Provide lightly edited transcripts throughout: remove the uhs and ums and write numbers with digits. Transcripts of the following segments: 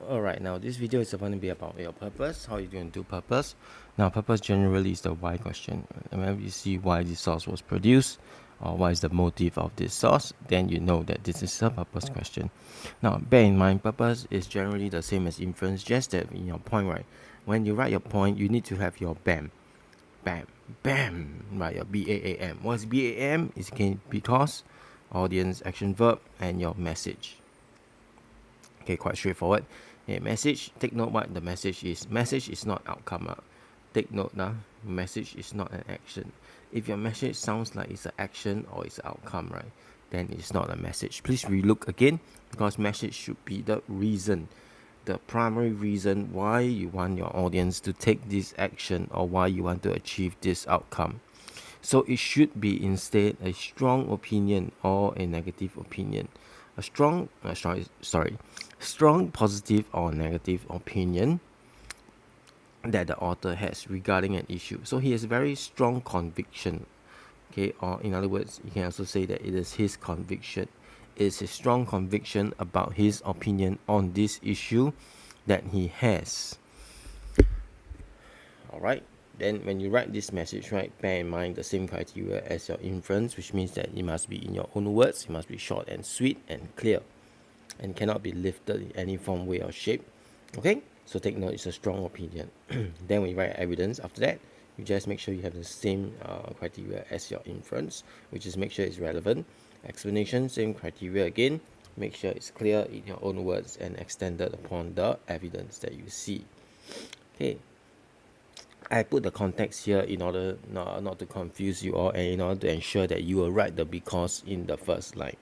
Alright, now this video is going to be about your purpose, how you're going to do purpose. Now, purpose generally is the why question. And whenever you see why this source was produced, or what is the motive of this source, then you know that this is a purpose question. Now, bear in mind, purpose is generally the same as inference, just that in your point, right? When you write your point, you need to have your BAM. BAM, BAM, right? Your BAAM. What's BAM? It's because, audience, action, verb, and your message. Okay, quite straightforward. Okay, message, take note what the message is. Message is not outcome. Take note now, message is not an action. If your message sounds like it's an action or it's an outcome, right, then it's not a message. Please relook again, because message should be the reason, the primary reason why you want your audience to take this action or why you want to achieve this outcome. So it should be instead a strong opinion or a negative opinion. A strong positive or negative opinion that the author has regarding an issue. So he has very strong conviction. Okay, or in other words, you can also say that it is his conviction. It's a strong conviction about his opinion on this issue that he has. Alright, then when you write this message, right, bear in mind the same criteria as your inference, which means that it must be in your own words, it must be short and sweet and clear, and cannot be lifted in any form, way, or shape. Okay, so take note, it's a strong opinion. Then when you write evidence, after that, you just make sure you have the same criteria as your inference, which is make sure it's relevant. Explanation, same criteria again, make sure it's clear in your own words and extended upon the evidence that you see. Okay, I put the context here in order not to confuse you all, and in order to ensure that you will write the because in the first line.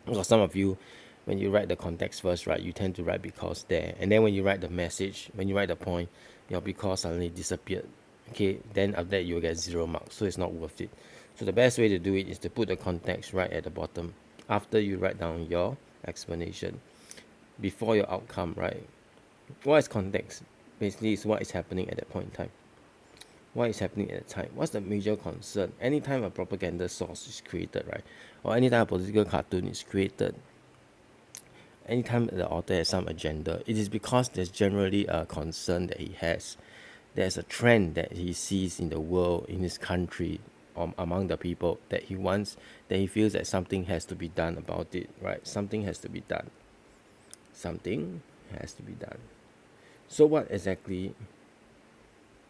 Because some of you, when you write the context first, right, you tend to write because there, and then when you write the message, when you write the point, your because suddenly disappeared. Okay, then after that you'll get 0 marks, so it's not worth it. So the best way to do it is to put the context right at the bottom after you write down your explanation, before your outcome, right? What is context? Basically, it's what is happening at that point in time. What is happening at the time? What's the major concern? Anytime a propaganda source is created, right, or anytime a political cartoon is created, anytime the author has some agenda, it is because there's generally a concern that he has. There's a trend that he sees in the world, in his country, among the people, that he wants, that he feels that something has to be done about it, right? Something has to be done. Something has to be done. So what exactly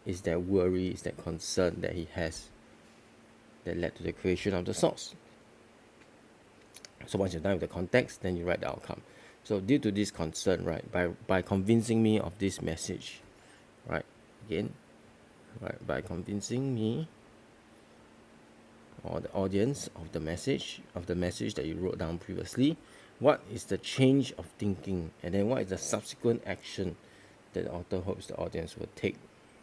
is that worry, is that concern that he has that led to the creation of the source? So once you're done with the context, then you write the outcome. So due to this concern, right, by convincing me of this message, right, again, right, by convincing me or the audience of the message that you wrote down previously, what is the change of thinking, and then what is the subsequent action that the author hopes the audience will take.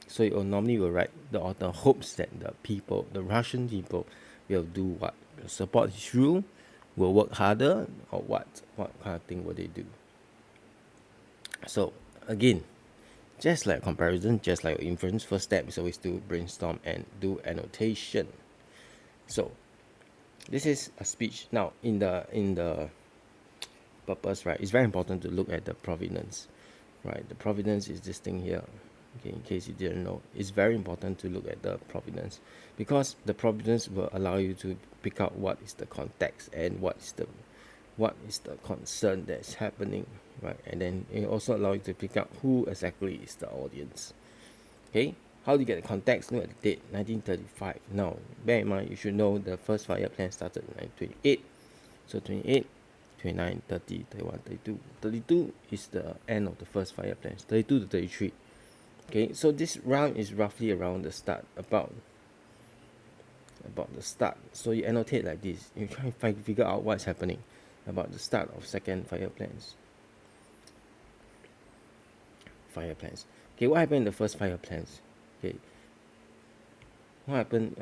So you normally will write, the author hopes that the people, the Russian people, will do what? Will support his rule, will work harder, or what kind of thing will they do? So again, just like comparison, just like inference, first step is always to brainstorm and do annotation. So this is a speech. Now in the purpose, right, it's very important to look at the provenance, right? The provenance is this thing here. Okay, in case you didn't know, it's very important to look at the provenance, because the provenance will allow you to pick out what is the context and what is the concern that's happening, right? And then it also allows you to pick out who exactly is the audience. Okay, how do you get the context? Look at the date, 1935. Now, bear in mind, you should know the first 5-year plan started in 1928. So 28, 29, 30, 31, 32. 32 is the end of the first 5-year plan. 32 to 33. Okay, so this round is roughly around the start, about the start. So you annotate like this. You try and figure out what's happening about the start of second 5-year plans. 5-year plans. Okay, what happened in the first 5-year plans? Okay, what happened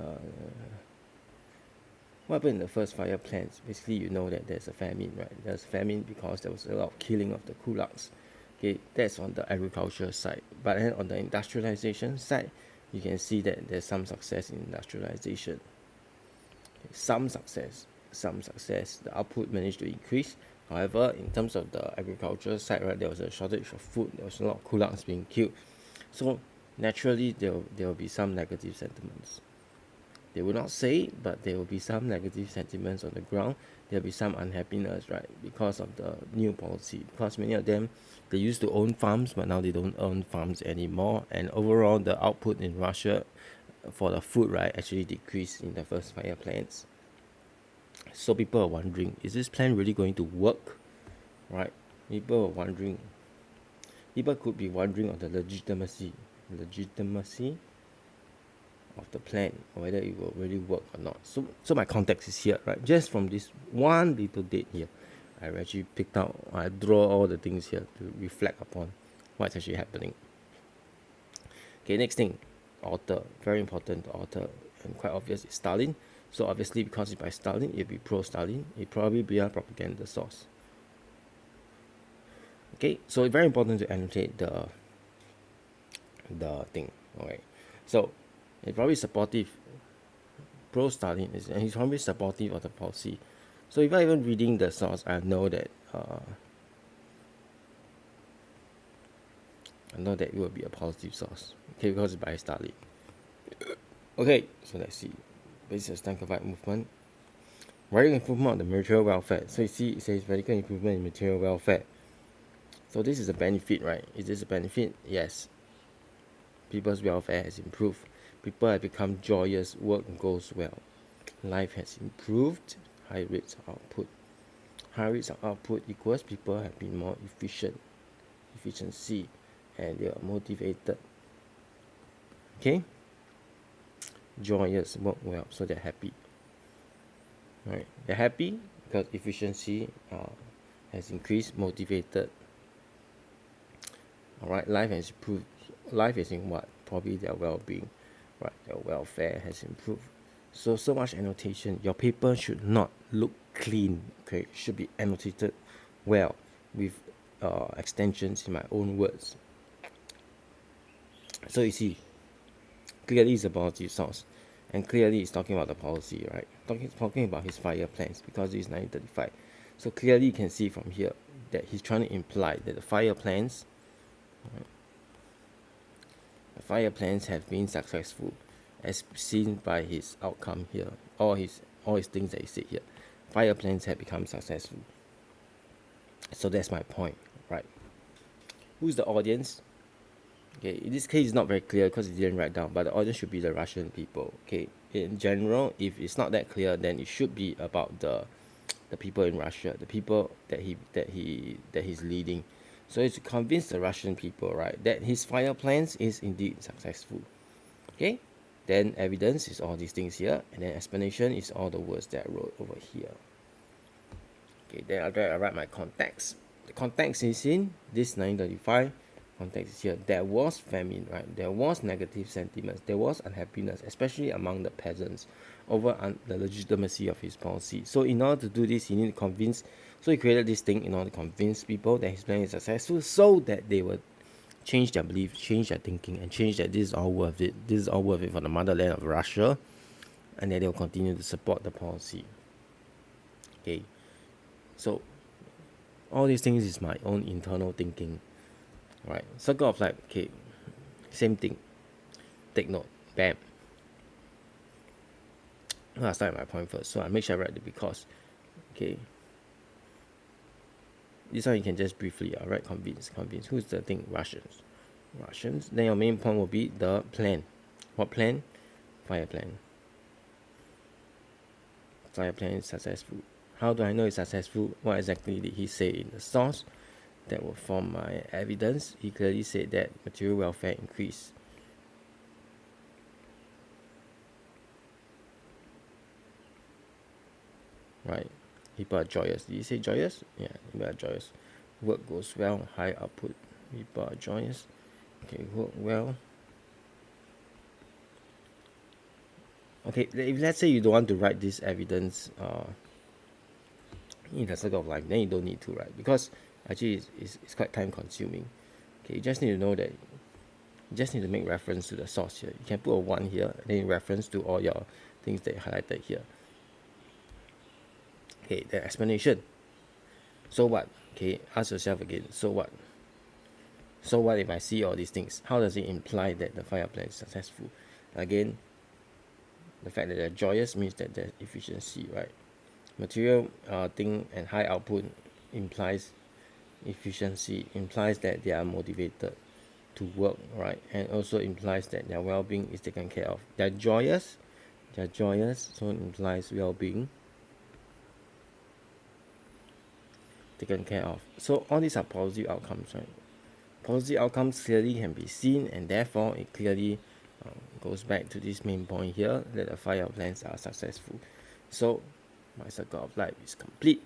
in the first 5-year plans? Basically, you know that there's a famine, right? There's famine because there was a lot of killing of the kulaks. Okay, that's on the agricultural side. But then on the industrialization side, you can see that there's some success in industrialization. Okay, some success. The output managed to increase. However, in terms of the agriculture side, right, there was a shortage of food. There was a lot of kulaks being killed. So naturally, there will be some negative sentiments. They will not say it, but there will be some negative sentiments on the ground. There will be some unhappiness, right, because of the new policy. Because many of them, they used to own farms, but now they don't own farms anymore. And overall, the output in Russia for the food, right, actually decreased in the first 5-year plans. So people are wondering, is this plan really going to work, right? People are wondering. People could be wondering of the legitimacy of the plan, or whether it will really work or not. So my context is here, right? Just from this one little date here, I actually picked out, I draw all the things here to reflect upon what's actually happening. Okay, next thing, author, very important. Author, and quite obvious, is Stalin. So obviously, because it's by Stalin, it'll be pro-Stalin. It probably be a propaganda source. Okay, so it's very important to annotate the thing. Alright, so it's probably supportive, pro-Stalin, and he's probably supportive of the policy. So if I even reading the source, I know that it will be a positive source. Okay, because it's by Stalin. Okay, so let's see. Basic Stankovic movement. Radical improvement of the material welfare. So you see, it says radical improvement in material welfare. So this is a benefit, right? Is this a benefit? Yes. People's welfare has improved. People have become joyous. Work goes well. Life has improved. High rates of output. High rates of output equals people have been more efficiency, and they are motivated. Okay? Joyous, work well, so they're happy. Right? They're happy because efficiency has increased, motivated. Alright, life has improved. Life is in what? Probably their well-being, right? Their welfare has improved. So much annotation. Your paper should not look clean. Okay, it should be annotated well with extensions in my own words. So you see, clearly it's a positive source, and clearly it's talking about the policy, right? Talking about his 5-year plans, because it's 1935. So clearly you can see from here that he's trying to imply that the 5-year plans, right, the 5-year plans have been successful, as seen by his outcome here. All his things that he said here, 5-year plans have become successful. So that's my point, right? Who's the audience? Okay, in this case it's not very clear because it didn't write down, but the audience should be the Russian people. Okay, in general, if it's not that clear, then it should be about the people in Russia, the people that he's leading. So it's to convince the Russian people, right, that his 5-year plans is indeed successful. Okay, then evidence is all these things here, and then explanation is all the words that I wrote over here. Okay, then I write my context. The context is in this 1935. Context is here. There was famine, right? There was negative sentiments. There was unhappiness, especially among the peasants, over the legitimacy of his policy. So in order to do this, he needed to convince. So he created this thing in order to convince people that his plan is successful, so that they would change their belief, change their thinking, and change that this is all worth it. This is all worth it for the motherland of Russia, and that they will continue to support the policy. Okay. So all these things is my own internal thinking. Right, circle of life. Okay, same thing. Take note. Bam. I'll start my point first. So I make sure I write the because. Okay. This one you can just briefly write convince. Who's the thing? Russians. Then your main point will be the plan. What plan? 5-year plan. 5-year plan is successful. How do I know it's successful? What exactly did he say in the source? That will form my evidence. He clearly said that material welfare increased. Right. People are joyous. Did he say joyous? Yeah, people are joyous. Work goes well, high output. People are joyous. Okay, work well. Okay, if let's say you don't want to write this evidence in the circle of life, then you don't need to, right? Because actually it's quite time consuming. Okay, you just need to know that you just need to make reference to the source here. You can put a 1 here, and then reference to all your things that you highlighted here. Okay, the explanation. So what? Okay, ask yourself again, so what? So what if I see all these things? How does it imply that the fire plan is successful? Again, the fact that they're joyous means that there's efficiency, right? Material thing and high output implies efficiency, implies that they are motivated to work, right? And also implies that their well-being is taken care of. They're joyous, so it implies well-being taken care of. So all these are positive outcomes, right? Positive outcomes clearly can be seen, and therefore it clearly goes back to this main point here that the fire plans are successful. So my circle of life is complete.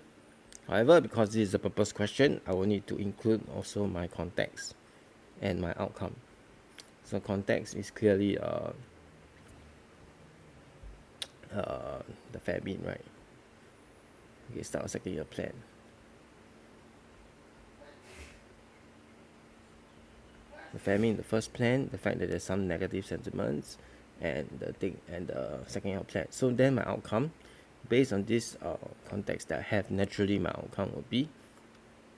However, because this is a purpose question, I will need to include also my context and my outcome. So context is clearly the famine, right? Okay, start a second year plan. The famine, the first plan, the fact that there's some negative sentiments, and the second year plan. So then my outcome, based on this context that I have, naturally my outcome will be,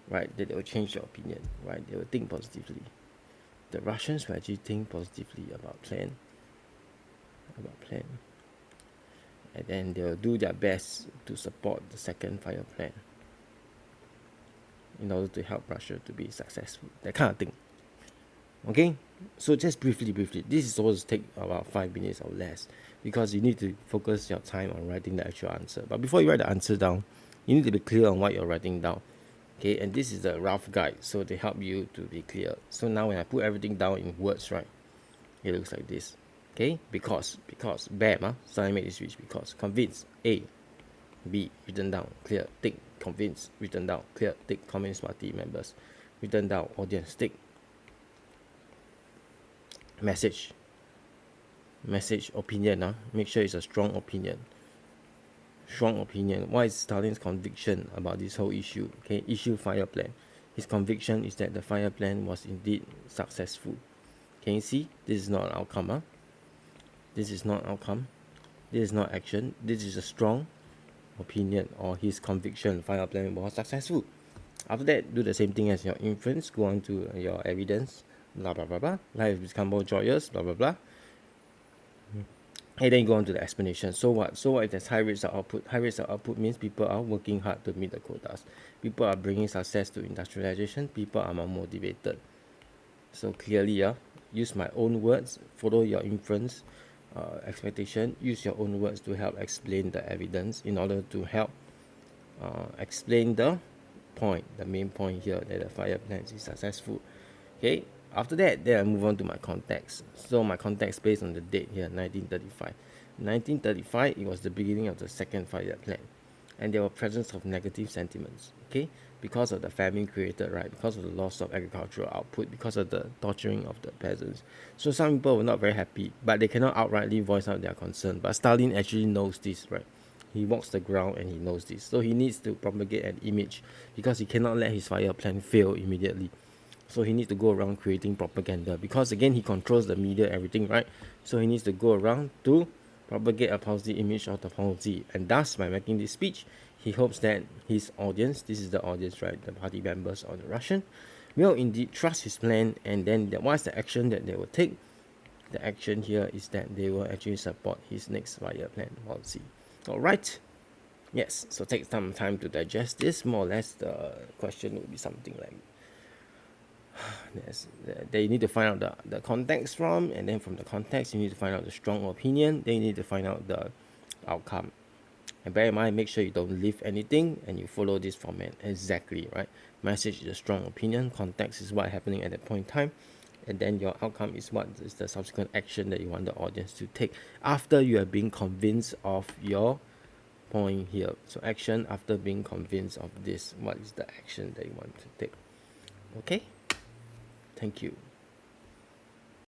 right, that they will change their opinion, right? They will think positively. The Russians will actually think positively about plan, and then they will do their best to support the second fire plan in order to help Russia to be successful. That kind of thing. Okay, so just briefly, this is supposed to take about 5 minutes or less, because you need to focus your time on writing the actual answer. But before you write the answer down, you need to be clear on what you're writing down. Okay, and this is the rough guide, so they help you to be clear. So now when I put everything down in words, right, it looks like this. Okay, because bam, so I made this speech because convince, A, B, written down, clear, tick, convince, written down, clear, tick, Communist Party members, written down, audience, tick. Message, opinion, make sure it's a strong opinion. What is Stalin's conviction about this whole issue? Okay, issue fire plan. His conviction is that the fire plan was indeed successful. Can you see? This is not an outcome. This is not outcome. This is not action. This is a strong opinion, or his conviction fire plan was successful. After that, do the same thing as your inference. Go on to your evidence. Blah blah blah blah. Life become more joyous. Blah blah blah. And then you go on to the explanation. So what? So what if there's high rates of output? High rates of output means people are working hard to meet the quotas. People are bringing success to industrialization. People are more motivated. So clearly, use my own words. Follow your inference expectation. Use your own words to help explain the evidence in order to help explain the point, the main point here, that the fire plan is successful. Okay. After that, then I move on to my context. So my context based on the date here, 1935. 1935, it was the beginning of the second fire plan, and there were presence of negative sentiments. Okay, because of the famine created, right? Because of the loss of agricultural output, because of the torturing of the peasants. So some people were not very happy, but they cannot outrightly voice out their concern. But Stalin actually knows this, right? He walks the ground and he knows this. So he needs to propagate an image, because he cannot let his fire plan fail immediately. So he needs to go around creating propaganda, because again he controls the media, everything, right? So he needs to go around to propagate a positive image of the policy, and thus by making this speech, he hopes that his audience, this is the audience, right, the party members or the Russian, will indeed trust his plan. And then what's the action that they will take? The action here is that they will actually support his next fire plan policy. All right. Yes, so take some time to digest this. More or less the question would be something like, they need to find out the context from, and then from the context you need to find out the strong opinion, then you need to find out the outcome. And bear in mind, make sure you don't leave anything and you follow this format exactly, right? Message is a strong opinion, context is what's happening at that point in time, and then your outcome is what is the subsequent action that you want the audience to take after you have been convinced of your point here. So action after being convinced of this, what is the action that you want to take? Okay, thank you.